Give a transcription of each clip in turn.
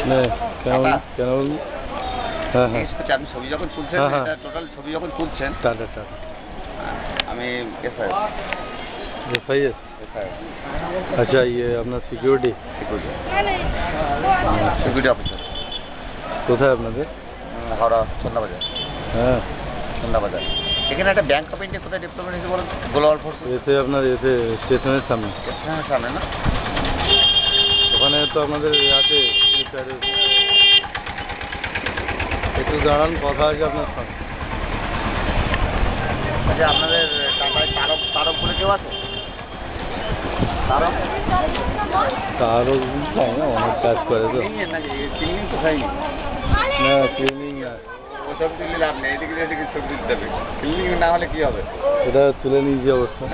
হ্যাঁ হ্যাঁ আপনি ছবি যখন তুলছেন টোটাল ছবি যখন তুলছেন আমি FIS अच्छा ये अपना সিকিউরিটি অফিসার কোথায় আপনাদের? হাওড়া সন্ধ্যাবাজার। হ্যাঁ সন্ধ্যাবাজার এখানে একটা ব্যাংক অফ ইন্ডিয়া কোথায় ডেভেলপমেন্ট হয়েছে বলুন? গ্লোবাল ফোর্স এতে আপনার এতে স্টেশনের সামনে। স্টেশনের সামনে না? ওখানে তো আপনাদের আছে একটু দাঁড়ান, কথা আছে আপনার সঙ্গে। আচ্ছা আপনাদের টাটায় তারক বলে কেউ আছে? তারক তাই না, অনেক কাজ করে তো। ক্লিনিং তো হয়নি না ক্লিনিং না, ওসব দিলে লাভ নেই, এদিকে এদিকে ছবি দিতে হবে। ক্লিনিং না হলে কি হবে? এটা তুলে নিয়েছি অবস্থা।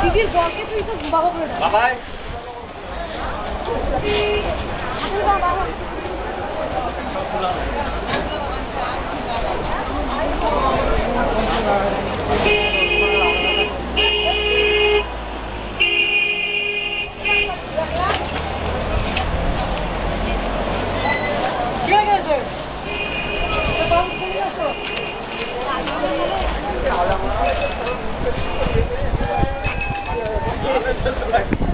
দিদির বরকে তুই তো বাবা করে দাও। বাবাই Thank you.